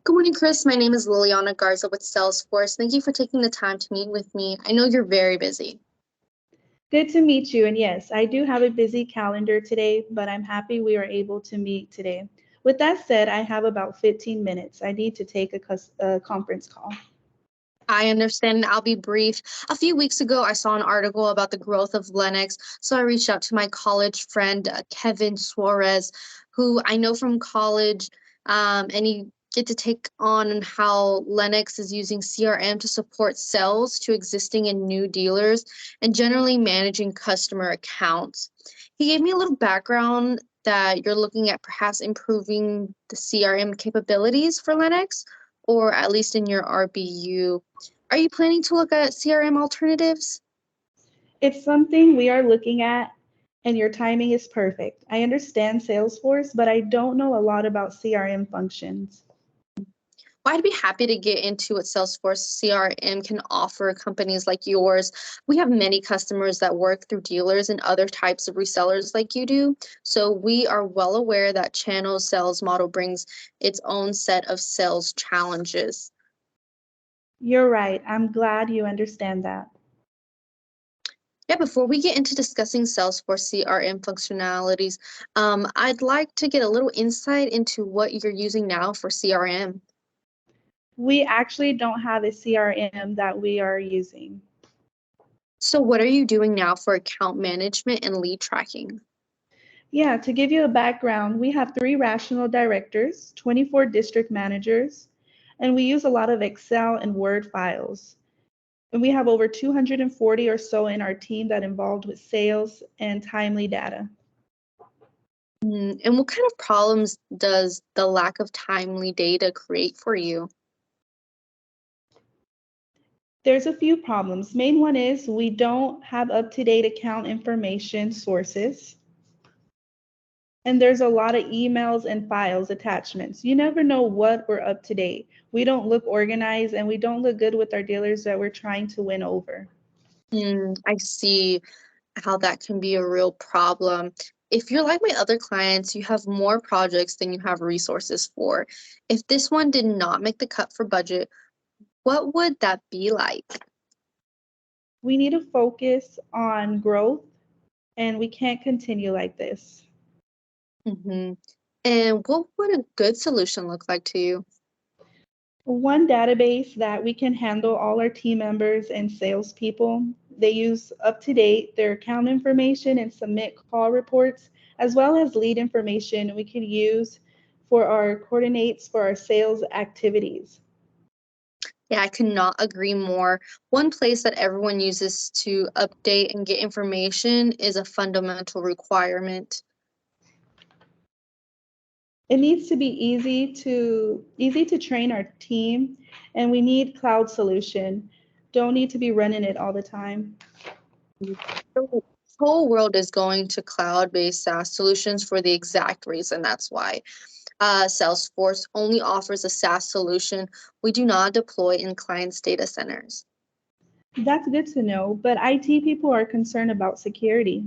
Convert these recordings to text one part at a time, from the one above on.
Good morning, Chris. My name is Liliana Garza with Salesforce. Thank you for taking the time to meet with me. I know you're very busy. Good to meet you. And yes, I do have a busy calendar today, but I'm happy we are able to meet today. With that said, I have about 15 minutes. I need to take a conference call. I understand. I'll be brief. A few weeks ago, I saw an article about the growth of Linux, so I reached out to my college friend, Kevin Suarez, who I know from college, and he get to take on how Linux is using CRM to support sales to existing and new dealers and generally managing customer accounts. He gave me a little background that you're looking at perhaps improving the CRM capabilities for Linux, or at least in your RBU. Are you planning to look at CRM alternatives? It's something we are looking at, and your timing is perfect. I understand Salesforce, but I don't know a lot about CRM functions. Well, I'd be happy to get into what Salesforce CRM can offer companies like yours. We have many customers that work through dealers and other types of resellers like you do. So we are well aware that channel sales model brings its own set of sales challenges. You're right. I'm glad you understand that. Yeah, before we get into discussing Salesforce CRM functionalities, I'd like to get a little insight into what you're using now for CRM. We actually don't have a CRM that we are using. So what are you doing now for account management and lead tracking? Yeah, to give you a background, we have 3 rational directors, 24 district managers, and we use a lot of Excel and Word files. And we have over 240 or so in our team that involved with sales and timely data. And what kind of problems does the lack of timely data create for you? There's a few problems. Main one is we don't have up-to-date account information sources. And there's a lot of emails and files attachments. You never know what we're up to date. We don't look organized and we don't look good with our dealers that we're trying to win over. I see how that can be a real problem. If you're like my other clients, you have more projects than you have resources for. If this one did not make the cut for budget, what would that be like? We need to focus on growth and we can't continue like this. hmm And what would a good solution look like to you? One database that we can handle all our team members and salespeople. They use up to date their account information and submit call reports, as well as lead information we can use for our coordinates for our sales activities. Yeah, I could not agree more. One place that everyone uses to update and get information is a fundamental requirement. It needs to be easy to train our team, and we need cloud solution. Don't need to be running it all the time. The whole world is going to cloud-based SaaS solutions for the exact reason. That's why Salesforce only offers a SaaS solution. We do not deploy in clients' data centers. That's good to know, but IT people are concerned about security.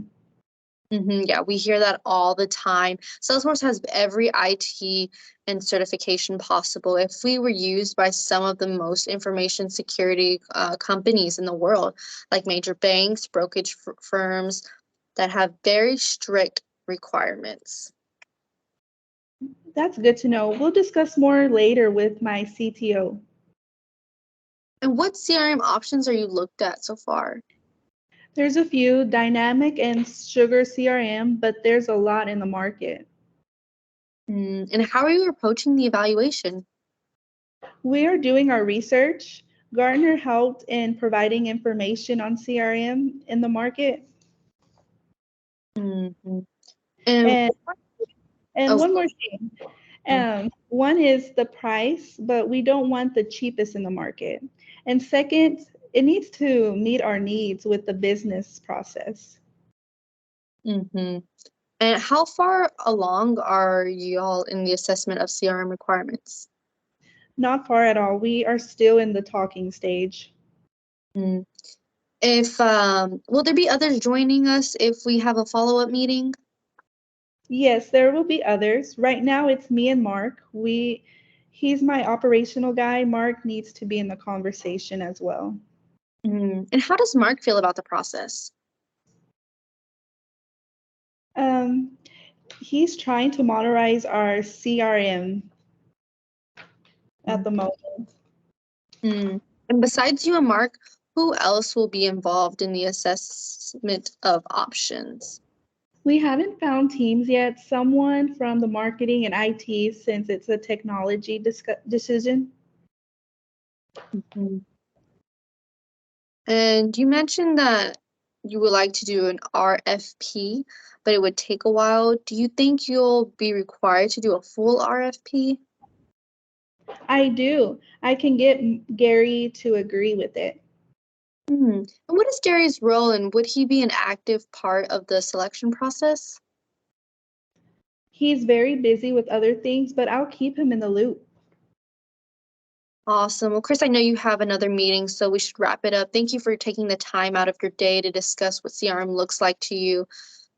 Yeah, we hear that all the time. Salesforce has every IT and certification possible. If we were used by some of the most information security companies in the world, like major banks, brokerage firms that have very strict requirements. That's good to know. We'll discuss more later with my CTO. And what CRM options are you looked at so far? There's a few dynamic and sugar CRM, but there's a lot in the market. And how are you approaching the evaluation? We are doing our research. Gartner helped in providing information on CRM in the market. Mhm. And And oh, one more thing. One is the price, but we don't want the cheapest in the market. And second, it needs to meet our needs with the business process. mhm. And how far along are y'all in the assessment of CRM requirements? Not far at all. We are still in the talking stage. Mm. If will there be others joining us if we have a follow-up meeting? Yes, there will be others. Right now it's me and Mark. He's my operational guy. Mark needs to be in the conversation as well. And how does Mark feel about the process? Um, he's trying to modernize our CRM at the moment. Mm. And besides you and Mark, who else will be involved in the assessment of options? We haven't found teams yet. Someone from the marketing and IT, since it's a technology decision. Mhm. And you mentioned that you would like to do an RFP, but it would take a while. Do you think you'll be required to do a full RFP? I do. I can get Gary to agree with it. And what is Gary's role, and would he be an active part of the selection process? He's very busy with other things, but I'll keep him in the loop. Awesome. Well, Chris, I know you have another meeting, so we should wrap it up. Thank you for taking the time out of your day to discuss what CRM looks like to you.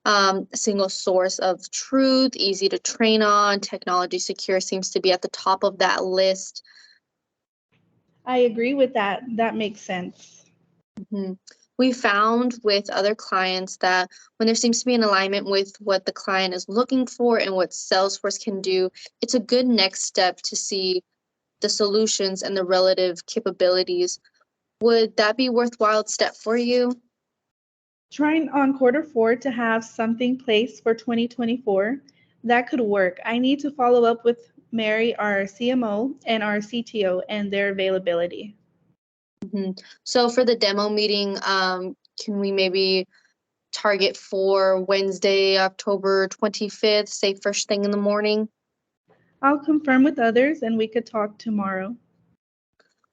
A single source of truth, easy to train on, technology secure seems to be at the top of that list. I agree with that. That makes sense. Mhm. We found with other clients that when there seems to be an alignment with what the client is looking for and what Salesforce can do, it's a good next step to see the solutions and the relative capabilities. Would that be worthwhile step for you? Trying on quarter 4 to have something placed for 2024. That could work. I need to follow up with Mary, our CMO, and our CTO and their availability. So for the demo meeting, can we maybe target for Wednesday, October 25th, say first thing in the morning? I'll confirm with others and we could talk tomorrow.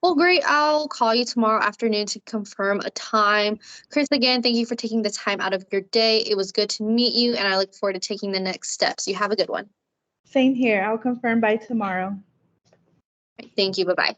Well, great. I'll call you tomorrow afternoon to confirm a time. Chris, again, thank you for taking the time out of your day. It was good to meet you, and I look forward to taking the next steps. You have a good one. Same here. I'll confirm by tomorrow. Thank you. Bye bye.